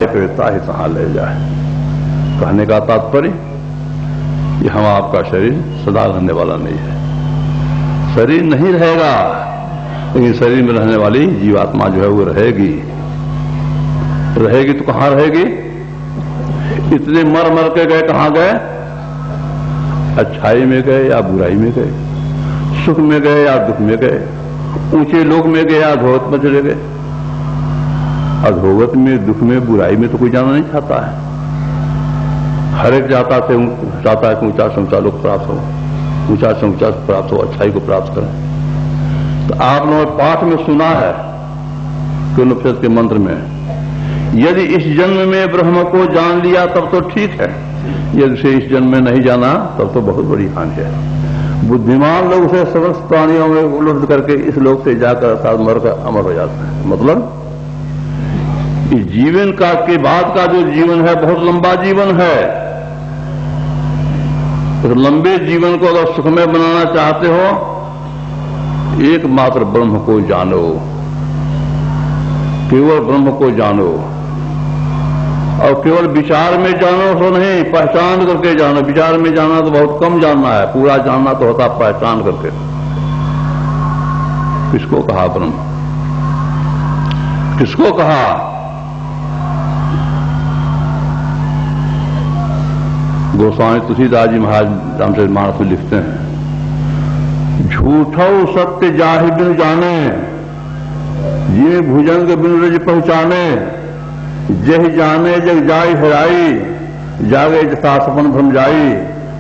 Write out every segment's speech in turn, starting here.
फिरता ही कहाँ ले जाए। कहने का तात्पर्य कि हम आपका शरीर सदा रहने वाला नहीं है। शरीर नहीं रहेगा, लेकिन शरीर में रहने वाली जीवात्मा जो है वो रहेगी। रहेगी तो कहां रहेगी? इतने मर मर के गए, कहां गए? अच्छाई में गए या बुराई में गए, सुख में गए या दुख में गए, ऊंचे लोक में गए या अधोगत में चले गए। अधोगत में, दुख में, बुराई में तो कोई जाना नहीं चाहता है। हर एक चाहता है कि ऊंचा से ऊंचा लोक प्राप्त हो, ऊंचा से ऊंचा प्राप्त हो, अच्छाई को प्राप्त करें। तो आप लोगों ने पाठ में सुना है कि उपनिषद के मंत्र में, यदि इस जन्म में ब्रह्म को जान लिया तब तो ठीक है, यदि से इस जन्म में नहीं जाना तब तो बहुत बड़ी हानि है। बुद्धिमान लोग उसे समस्त प्राणियों में उपलब्ध करके इस लोक से जाकर अर्थात मरकर अमर हो जाते हैं। मतलब इस जीवन का के बाद का जो जीवन है बहुत लंबा जीवन है। तो लंबे जीवन को अगर सुखमय बनाना चाहते हो, एकमात्र ब्रह्म को जानो, केवल ब्रह्म को जानो। और केवल विचार में जानो तो नहीं, पहचान करके जानो। विचार में जाना तो बहुत कम जानना है, पूरा जानना तो होता पहचान करके। किसको कहा ब्रह्म? किसको कहा? गोस्वामी तुलसीदास जी महाराज रामचरितमानस में लिखते हैं, झूठो सत्य जाहि बिन जाने, जिये भुजंग बिन रज पहचाने, जह जाने जग जाय हेराई, जागे जथा सपन भ्रम जाई,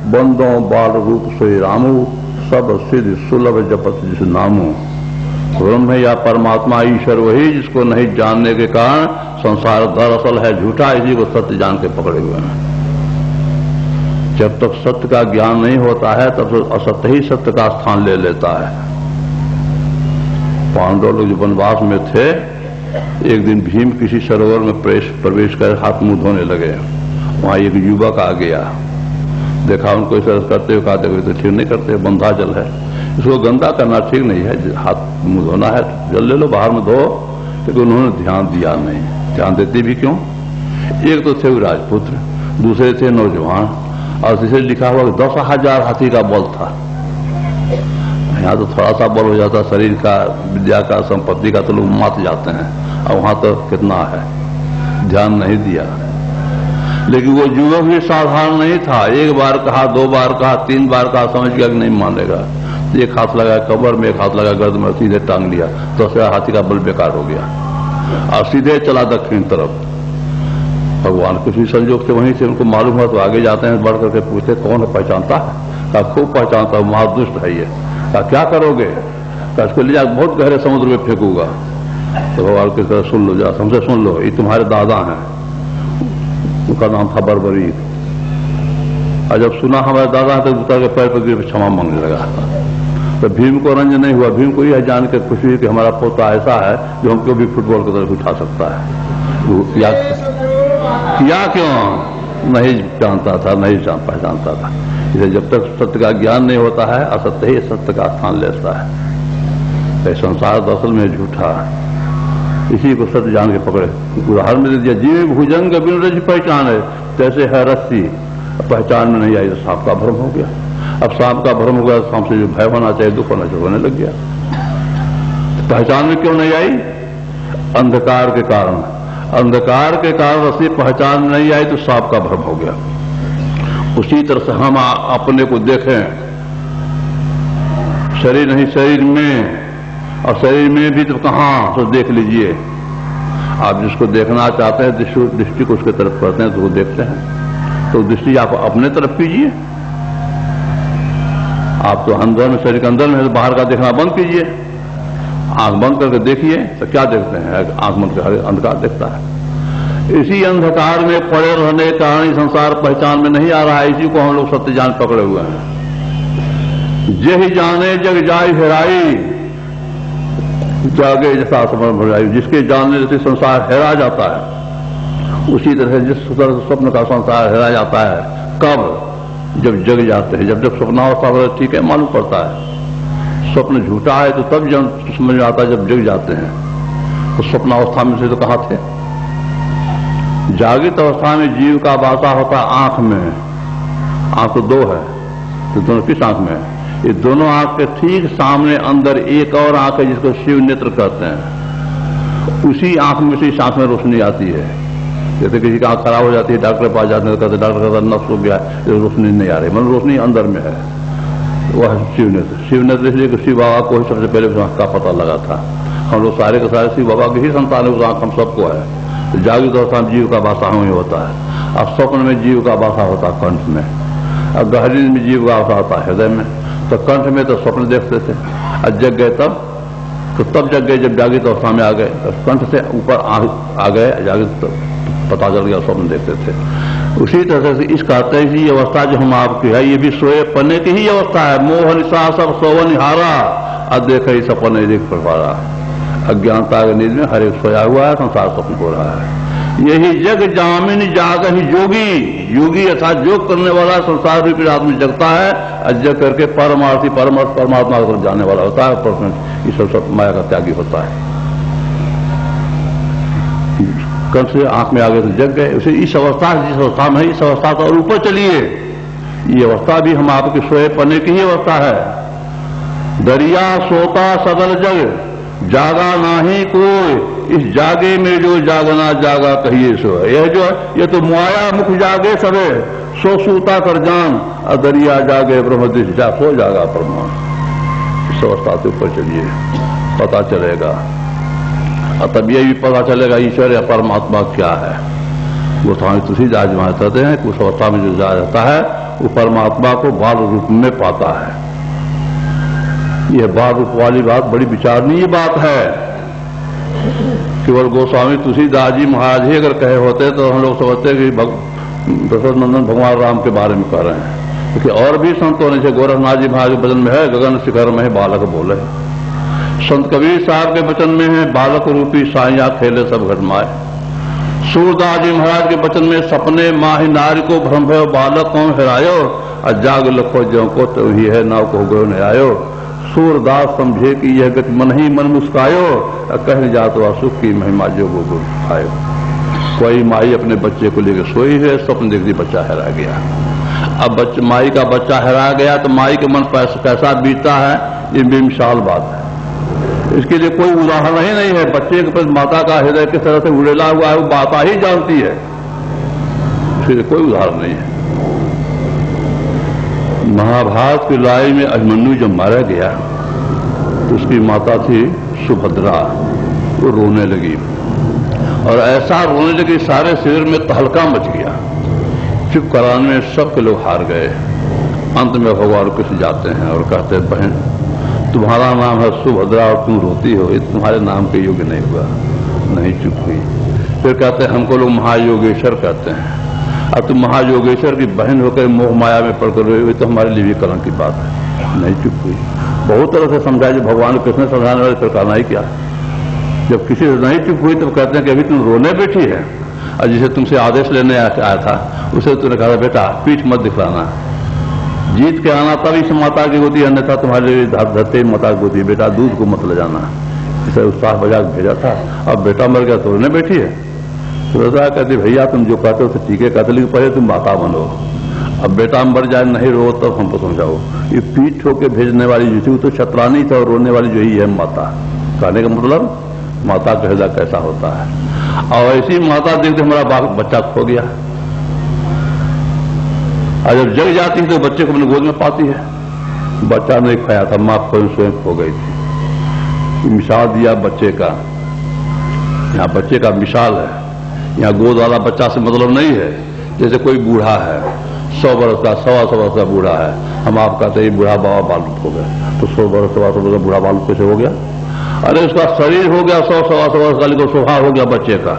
बंदों बाल रूप सोई रामू, सब सिद्ध सुलभ जपत जिस नामू। ब्रह्म या परमात्मा ईश्वर वही जिसको नहीं जानने के कारण संसार दरअसल है झूठा, इसी को सत्य जान के पकड़े हुए हैं। जब तक सत्य का ज्ञान नहीं होता है तब तो असत्य ही सत्य का स्थान ले लेता है। पांडव लोग जो वनवास में थे, एक दिन भीम किसी सरोवर में प्रवेश कर हाथ मुंह धोने लगे। वहां एक युवक आ गया, देखा उनको इस तरह करते हुए, कहा देखो तो ठीक नहीं करते, बंधा जल है, इसको गंदा करना ठीक नहीं है, हाथ मुंह धोना है, जल ले लो बाहर में धो। लेकिन उन्होंने ध्यान दिया नहीं। ध्यान देते भी क्यों? एक तो थे राजपुत्र, दूसरे थे नौजवान, और तीसरे लिखा हुआ 10,000 हाथी का बल था। यहाँ तो थोड़ा सा बल हो जाता शरीर का, विद्या का, संपत्ति का, तो लोग मत जाते हैं, और वहां तो कितना है। ध्यान नहीं दिया। लेकिन वो युवक भी साधारण नहीं था। एक बार कहा, 2 बार कहा, 3 बार कहा, समझ गया कि नहीं मानेगा। एक हाथ लगा कमर में, एक हाथ लगा गर्दन में, सीधे टांग लिया, 10,000 हाथी का बल बेकार हो गया और सीधे चला दक्षिण तरफ। भगवान किसी संजोग से वहीं से उनको मालूम हुआ तो आगे जाते हैं, बढ़ करके पूछते कौन है, पहचानता है? कहा खूब पहचानता हूं, महादुष्ट है ये। कहा क्या करोगे? कहा इसको ले जाकर बहुत गहरे समुद्र में फेंकूंगा। तो भगवान की तरह सुन लो, जरा हमसे सुन लो, ये तुम्हारे दादा हैं, उनका नाम था बर्बरीक। और जब सुना हमारे दादा है तो उतर के पैर पर गिर क्षमा मांगने लगा। तो भीम को रंज नहीं हुआ। भीम को यह जान के खुशी हुई कि हमारा पोता ऐसा है जो हमको भी फुटबॉल की तरफ उठा सकता है। या क्यों नहीं जानता था, नहीं पहचानता था। इसे जब तक सत्य का ज्ञान नहीं होता है, असत्य ही सत्य का स्थान लेता है। तो संसार दरअसल में झूठा, इसी को सत्य जान के पकड़े। उदाहरण में दे दिया, जीव भुजंग बिन रज पहचाने, तैसे है रस्सी, पहचान में नहीं आई तो सांप का भ्रम हो गया। अब सांप का भ्रम हो गया, सांप से जो भय होना चाहिए, दुख होना चाहिए, होने लग गया। पहचान में क्यों नहीं आई? अंधकार के कारण। अंधकार के कारण रस्सी पहचान नहीं आई तो सांप का भ्रम हो गया। उसी तरह से हम अपने को देखें, शरीर नहीं शरीर में, और शरीर में भी तो कहां, तो देख लीजिए। आप जिसको देखना चाहते हैं दृष्टि को उसके तरफ करते हैं तो वो देखते हैं। तो दृष्टि आप अपने तरफ कीजिए। आप तो अंदर में, शरीर के अंदर में है, तो बाहर का देखना बंद कीजिए। आंख बंद करके देखिए तो क्या देखते हैं? आंख बंद करके अंधकार देखता है। इसी अंधकार में पड़े रहने के कारण संसार पहचान में नहीं आ रहा है। इसी को हम लोग सत्य जान पकड़े हुए हैं। जय जाने जग जाय हेराई, जागे जैसा समझ भराई। जिसके जानने से संसार हेरा जाता है, उसी तरह जिस तरह स्वप्न का संसार हेरा जाता है। कब? जब जग जाते हैं। जब स्वप्नावस्था ठीक है मालूम पड़ता है। स्वप्न झूठा है तो तब जब समझ में आता है जब जग जाते हैं। तो स्वप्नावस्था में से तो कहाँ थे? जागृत अवस्था में जीव का वासा होता आंख में। आंख तो दो है, तो दोनों किस आंख में है? ये दोनों आंख के ठीक सामने अंदर एक और आंख है जिसको शिव नेत्र कहते हैं। उसी आंख में से इस आंख में रोशनी आती है। जैसे किसी का आंख खराब हो जाती है, डॉक्टर के पास जाते हैं, कहते डॉक्टर कहता नफ्स हो गया, रोशनी नहीं आ रही, मतलब रोशनी अंदर में है, वह शिव नेत्र। शिव नेत्र इसलिए कि शिव बाबा को ही सबसे पहले उस आंख का पता लगा था। हम लोग सारे के सारे शिव बाबा की ही संतान है, उस आंख हम सबको है। तो जागृत अवस्था में जीव का वासा में होता है, और स्वप्न में जीव का वासा होता है कंठ में, और गहरी नींद में जीव का वासा होता है हृदय में। तो कंठ में तो स्वप्न देखते थे, और जग गए तब जग गए जब जागृत अवस्था में आ गए, कंठ से ऊपर आ गए जागृत, पता चल गया, स्वप्न देखते थे। उसी तरह से इस कहते हैं कि ये अवस्था जो हम आपकी है, ये भी सोए पन्ने की ही अवस्था है। मोह निशा सब सोवन हारा, अब देखे सपन नहीं देख पारा। अज्ञानता के नींद में हर एक सोया हुआ है, संसार स्वप्न हो रहा है। यही जग जामिन जाग ही जोगी, योगी अर्थात योग करने वाला संसार रूपी रात में जगता है, अजग करके परमार्थी परमात्मा की तरफ जाने वाला होता है, इस सब माया का त्यागी होता है। कल से आंख में आ गए तो जग गए। उसे इस अवस्था जिस अवस्था में है, इस अवस्था से और ऊपर चलिए। ये अवस्था भी हम आपके सोए पने की ही अवस्था है। दरिया सोता सदल जग, जागा नाही कोई, इस जागे में जो जागना जागा कहिए सो। यह जो ये तो माया मुख जागे सबे, सो सूता कर जान, दरिया जागे ब्रह्मदिश जा, सो जागा परमान। इस अवस्था से ऊपर चलिए, पता चलेगा। और तब ये भी पता चलेगा ईश्वर या परमात्मा क्या है। वो स्वामी तुलसीदास महाराज कहते हैं कि उस अवस्था में जो जा रहता है वो परमात्मा को बाल रूप में पाता है। यह बाल रूप वाली बात बड़ी विचारणीय बात है। केवल गोस्वामी तुलसीदास जी महाराज ही अगर कहे होते तो हम लोग समझते कि दशरथ नंदन भगवान राम के बारे में कह रहे हैं, क्योंकि और भी संतों ने, जैसे गोरखनाथ जी महाराज के वचन में है, गगन शिखर में बालक बोले। संत कबीर साहब के वचन में है, बालक रूपी साइया खेले सब घटमाए। सूरदास जी महाराज के वचन में, सपने माही नारी को भ्रम भयो, बालक कौन हेरायो, और जाग लखो जो को तो ही है, नाव को गयो न आयो। सूरदास समझे कि यह गति मन ही मन मुस्कायो, कहने जात वा सुख की महिमा जो गो आयो। कोई माई अपने बच्चे को लेकर सोई है, स्वप्न देखती बच्चा हेरा गया। अब माई का बच्चा हेरा गया तो माई के मन कैसा बीतता है, ये बेमिसाल बात है। इसके लिए कोई उदाहरण ही नहीं है। बच्चे के प्रति माता का हृदय किस तरह से उड़ेला हुआ है वो माता ही जानती है, इसके लिए कोई उदाहरण नहीं है। महाभारत की लड़ाई में अभिमन्यु जब मारा गया तो उसकी माता थी सुभद्रा, वो रोने लगी, और ऐसा रोने लगी सारे शरीर में तहलका मच गया। चुप कराने में सबके लोग हार गए। अंत में भगवान कृष्ण जाते हैं और कहते हैं, बहन तुम्हारा नाम है सुभद्रा और तुम रोती हो, ये तुम्हारे नाम के योग्य नहीं हुआ। नहीं, चुप हुई। फिर कहते हैं हमको लोग महायोगेश्वर कहते हैं, अब तुम महायोगेश्वर की बहन होकर मोह माया में पड़कर रही हुई, तो हमारे लिए भी कलंक की बात है। नहीं, चुप हुई। बहुत तरह से समझाया, जब भगवान कृष्ण समझाने वाले फिर कहना ही क्या। जब किसी से नहीं चुप हुई तो कहते हैं कि अभी तुम रोने बैठी है, और जिसे तुमसे आदेश लेने आया था उसे तुमने कहा बेटा पीठ मत दिखलाना, जीत के आना तब इस माता की गोदी, अन्यथा तुम्हारे लिए धरते माता की गोदी, बेटा दूध को मत ले जाना। इसे उत्साह बजा भेजा था। अब बेटा मर गया तो रोने बैठी है। सुभद्रा कहती भैया तुम जो कहते हो तो ठीक है, कहते लेकिन पहले तुम माता बनो। अब बेटा मर जाए नहीं रो तब हमको समझाओ। ये पीठ होके भेजने वाली जो थी वो तो छतरानी था, और रोने वाली जो ही है माता। कहने का मतलब माता का हृदय कैसा होता है। और ऐसी माता देखते हमारा बच्चा खो गया, और जब जग जाती है तो बच्चे को अपने गोद में पाती है। बच्चा नहीं खाया था, मां स्वयं खो गई थी। मिसाल दिया बच्चे का, यहाँ बच्चे का मिसाल है। यहाँ गोद वाला बच्चा से मतलब नहीं है। जैसे कोई बूढ़ा है, 100 वर्ष का, 125 वर्ष का बूढ़ा है, हम आप कहते हैं बूढ़ा बाबा बालूत हो गया, तो 100 वर्ष 125 वर्ष का बूढ़ा बालूत कैसे हो गया? अरे उसका शरीर हो गया 100-125 वर्ष का, लेकिन स्वभाव हो गया बच्चे का।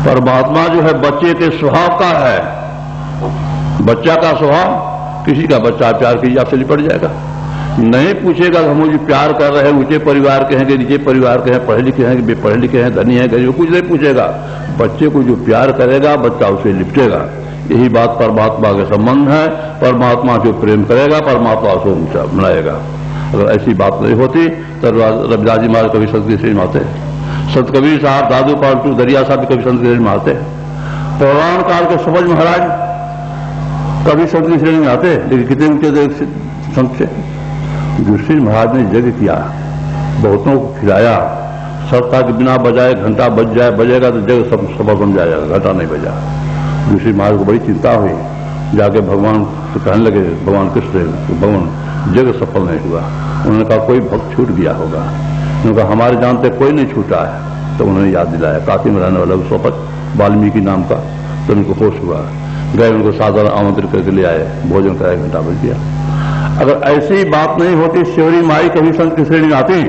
परमात्मा जो है बच्चे के स्वभाव का है। बच्चा का स्वभाव, किसी का बच्चा प्यार कीजिए आपसे लिपट जाएगा, नहीं पूछेगा हम मुझे प्यार कर रहे हैं, ऊंचे परिवार के हैं कि नीचे परिवार के हैं, पढ़े लिखे हैं कि बेपढ़े लिखे हैं, धनी है गरीब, कुछ नहीं पूछेगा। बच्चे को जो प्यार करेगा बच्चा उसे लिपटेगा। यही बात परमात्मा के संबंध है। परमात्मा जो प्रेम करेगा परमात्मा उसे ऊंचा बनाएगा। अगर ऐसी बात नहीं होती तो रविदास जी महाराज कभी सदगुरु श्री माते संत कबीर साहब, दादू पालटू, दरिया साहब भी कभी संत की श्रेणी में आते। पुराण काल के समझ महाराज कभी संत की श्रेणी में आते, लेकिन कितने ऊंचे संत थे। युधिष्ठिर महाराज ने यज्ञ किया, बहुतों को खिलाया, सरता के बिना बजाए घंटा बजेगा तो जग सब सफल बन जाएगा, घंटा नहीं बजा। युधिष्ठिर महाराज को बड़ी चिंता हुई, जाके भगवान से कहने लगे, भगवान कृष्ण, भगवान जग सफल नहीं हुआ। उन्होंने कहा कोई भक्त छूट गया होगा। उन्होंने कहा हमारे जानते कोई नहीं छूटा है। तो उन्होंने याद दिलाया काशी में रहने वाला सोपत वाल्मीकि नाम का, तो उनको होश हुआ, गए उनको साधारण आमंत्रित करके ले आए, भोजन कराया, घंटा बज गया। अगर ऐसी बात नहीं होती, शिवरी माई कभी संत की श्रेणी में आती।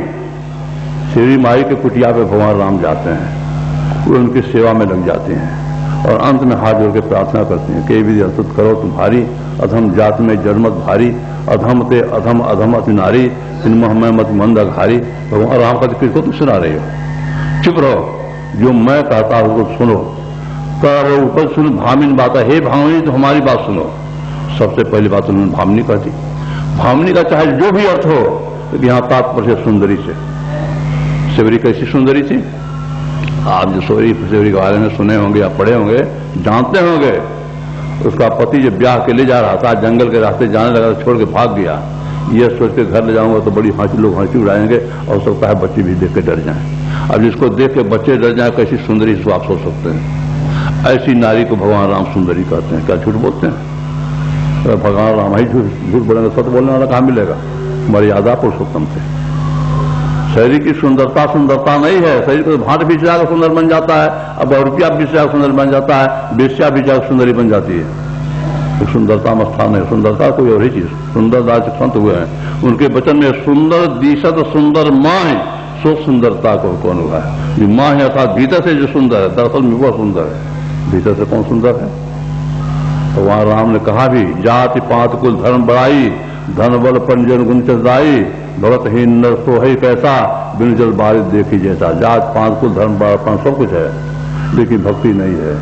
शिवरी माई के कुटिया पे भगवान राम जाते हैं, वो उनकी सेवा में लग जाते हैं और अंत में हाथ जोड़ के प्रार्थना करते हैं कि विधि अस्तुत करो तुम्हारी, अधम जात में जन्मत भारी, अधम ते अधम अधम अति नारी, तिन्मह में मत मंद अघारी। भगवान राम का किसको तुम सुना रहे हो, चुप रहो, जो मैं कहता हूं उसको सुनो। कर ऊपर सुन भामिन बात, हे भामिनी तो हमारी बात सुनो। सबसे पहली बात उन्होंने भामिनी कहती। भामिनी का चाहे जो भी अर्थ हो, लेकिन यहां तात्पर्य सुंदरी से। शिवरी कैसी सुंदरी थी, आप जो शिवरी के बारे में सुने होंगे या पढ़े होंगे, जानते होंगे। उसका पति जब ब्याह के ले जा रहा था, जंगल के रास्ते जाने लगा, छोड़ के भाग गया। ये सोच के घर ले जाऊंगा तो बड़ी लोग हंसी उड़ाएंगे और सकता है बच्चे भी देख के डर जाएं। अब जिसको देख के बच्चे डर जाए, कैसी सुंदरी से आप सोच सकते हैं। ऐसी नारी को भगवान राम सुंदरी कहते हैं। क्या झूठ बोलते हैं? तो भगवान राम ही झूठ बोलेंगे, सत्य बोलने वाला कहां मिलेगा? मर्यादा पुरुषोत्तम थे। शरीर की सुंदरता सुंदरता नहीं है। शरीर को भाट भी जाकर सुंदर बन जाता है, अब रुपया भी जाकर सुंदर बन जाता है, बेस्या भी जाकर सुंदरी बन जाती है। तो सुंदरता में स्थान है, सुंदरता कोई और ही चीज। सुंदरदास संत हुए हैं, उनके वचन में सुंदर दिशत सुंदर माँ है, सो सुंदरता को कौन हुआ है? जो माँ है अर्थात भीतर से जो सुंदर है, दरअसल में वह सुंदर है। भीतर से कौन सुंदर है? तो वहां राम ने कहा भी, जाति पात कुल धर्म बढ़ाई, धन बल पंजन गुण चदाई, भगतहीन नर सोहई कैसा, बिन जल बारिश देखी जैसा। जात पात कुल धर्म बड़ापन सब कुछ है, लेकिन भक्ति नहीं है।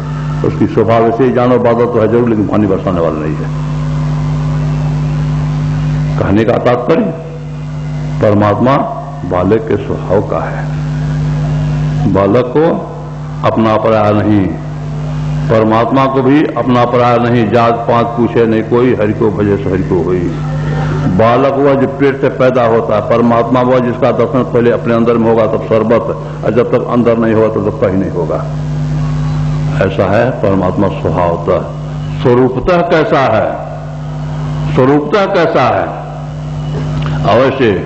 उसकी स्वभाव वैसे ही जानो बादल तो है जरूर, लेकिन पानी बरसाने वाला नहीं है। कहने का तात्पर्य, परमात्मा बालक के स्वभाव का है। बालक को अपना पराया नहीं, परमात्मा को भी अपना पराया नहीं। जात पात पूछे नहीं कोई, हरि को भजे सो हरि को होई। बालक वह जो पेट से पैदा होता है, परमात्मा वह जिसका दर्शन पहले अपने अंदर में होगा तब सर्वत, और जब तक अंदर नहीं होगा तब कहीं नहीं होगा। ऐसा है परमात्मा स्वभावतः। स्वरूपतः कैसा है? स्वरूपतः कैसा है? अवश्य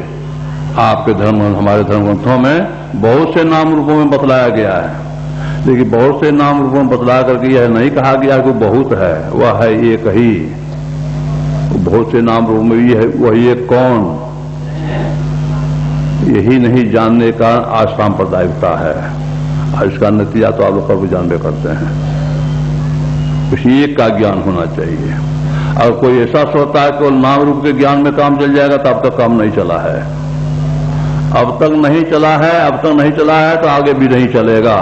आपके धर्म, हमारे धर्म ग्रंथों में बहुत से नाम रूपों में बतलाया गया है, लेकिन बहुत से नाम रूपों में बतला करके यह नहीं कहा गया कि बहुत है, वह है एक ही। बहुत से नाम रूप में भी है, वही एक कौन? यही नहीं जानने का आज सांप्रदायिकता है। इसका नतीजा तो आप लोग को जानबे करते हैं। किसी एक का ज्ञान होना चाहिए। अगर कोई ऐसा सोचता है कि नाम रूप के ज्ञान में काम चल जाएगा, तो अब तक काम नहीं चला है। अब तक नहीं चला है, अब तक नहीं चला है तो आगे भी नहीं चलेगा।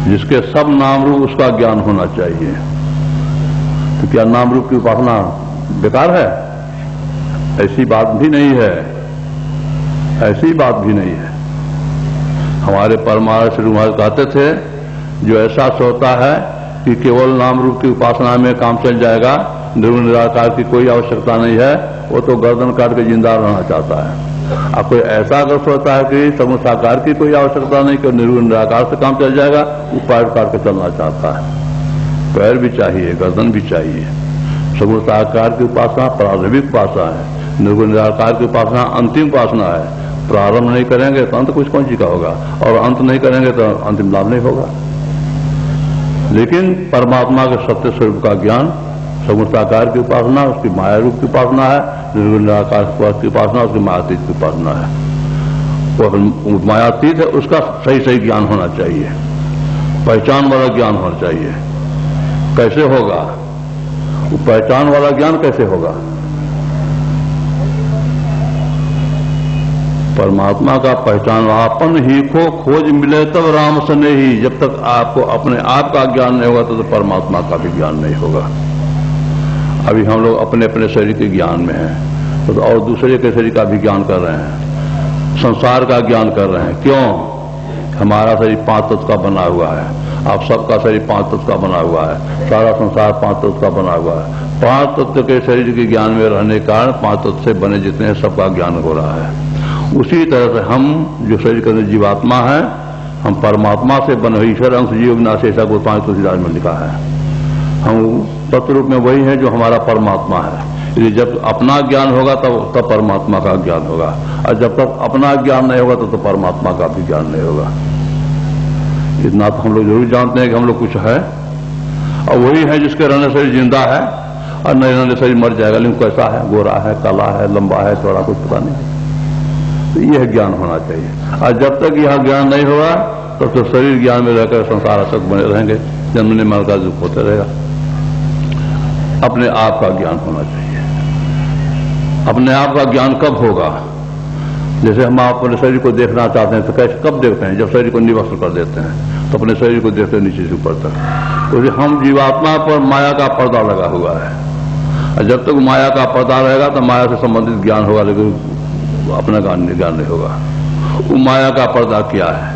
जिसके सब नाम रूप उसका ज्ञान होना चाहिए। तो क्या नाम रूप की उपासना बेकार है? ऐसी बात भी नहीं है, ऐसी बात भी नहीं है। हमारे परमार्थ श्री महाराज कहते थे, जो ऐसा सोचता है कि केवल नाम रूप की उपासना में काम चल जाएगा, निर्गुण निराकार की कोई आवश्यकता नहीं है, वो तो गर्दन काट के जिंदा रहना चाहता है। अब कोई ऐसा अगर सोचता है कि सगुण साकार की कोई आवश्यकता नहीं, कि निर्गुण निराकार से काम चल जाएगा, वो पैर काट के चलना चाहता है। पैर भी चाहिए, गर्दन भी चाहिए। सगुण साकार की उपासना प्रारंभिक उपासना है, निर्गुण निराकार की उपासना अंतिम उपासना है। प्रारंभ नहीं करेंगे तो अंत कुछ कौन सी का होगा, और अंत नहीं करेंगे तो अंतिम लाभ नहीं होगा। लेकिन परमात्मा के सत्य स्वरूप का ज्ञान, सगुण साकार की उपासना उसकी माया रूप की उपासना है, निर्गुण निराकार की उपासना उसकी मायातीत की उपासना है। वो मायातीत है, उसका सही सही ज्ञान होना चाहिए, पहचान वाला ज्ञान होना चाहिए। कैसे होगा वो पहचान वाला ज्ञान? कैसे होगा? परमात्मा का पहचान, आपन ही को खोज मिले तब राम सने ही। जब तक आपको अपने आप का ज्ञान नहीं होगा तो परमात्मा का भी ज्ञान नहीं होगा। अभी हम लोग अपने अपने शरीर के ज्ञान में हैं, तो और दूसरे के शरीर का भी ज्ञान कर रहे हैं। संसार का ज्ञान कर रहे हैं। क्यों? हमारा शरीर 5 तत्व का बना हुआ है, आप सबका शरीर 5 तत्व का बना हुआ है, सारा संसार 5 तत्व का बना हुआ है। 5 तत्व के शरीर के ज्ञान में रहने के कारण 5 तत्व से बने जितने हैं सबका ज्ञान हो रहा है। उसी तरह से हम जो शरीर के अंदर जीवात्मा है, हम परमात्मा से बने हुए ईश्वर अंश जीव विनाश ऐसा गोस्वामी तुलसीदास में लिखा है। हम तत्व रूप में वही है जो हमारा परमात्मा है। इसलिए जब अपना ज्ञान होगा तब परमात्मा का ज्ञान होगा, और जब तक अपना ज्ञान नहीं होगा तो परमात्मा का भी ज्ञान नहीं होगा। इतना तो हम लोग जरूर जानते हैं कि हम लोग कुछ है, और वही है जिसके रहने शरीर जिंदा है और नहीं रहने शरीर मर जाएगा। लेकिन कैसा है, गोरा है, काला है, लंबा है, चौड़ा, कुछ पता नहीं। तो यह ज्ञान होना चाहिए, और जब तक यह ज्ञान नहीं होगा तब तो शरीर ज्ञान में रहकर संसार असक बने रहेंगे, जन्मने मरण का दुख होते रहेगा। अपने आप का ज्ञान होना चाहिए। अपने आप का ज्ञान कब होगा? जैसे हम अपने शरीर को देखना चाहते हैं तो कैसे कब देखते हैं? जब शरीर को निवस्त्र कर देते हैं तो अपने शरीर को देखते हैं नीचे से ऊपर तक। तो हम जीवात्मा पर माया का पर्दा लगा हुआ है, और जब तक माया का पर्दा रहेगा तो माया से संबंधित ज्ञान होगा, लेकिन अपना ज्ञान नहीं होगा। वो माया का पर्दा क्या है?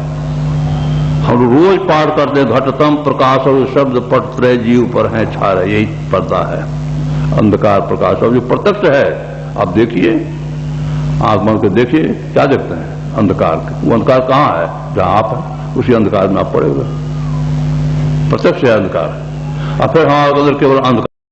हम रोज पाठ करते हैं, घटतम प्रकाश और शब्द पट त्रय जीव पर है छा रहे, यही पर्दा है, अंधकार प्रकाश। और जो प्रत्यक्ष है आप देखिए, आंख बंद के देखिए, क्या देखते हैं? अंधकार। वो अंधकार कहाँ है? जहां आप है उसी अंधकार में आप पड़े हुए। प्रत्यक्ष है अंधकार, और फिर हमारे अंदर केवल अंधकार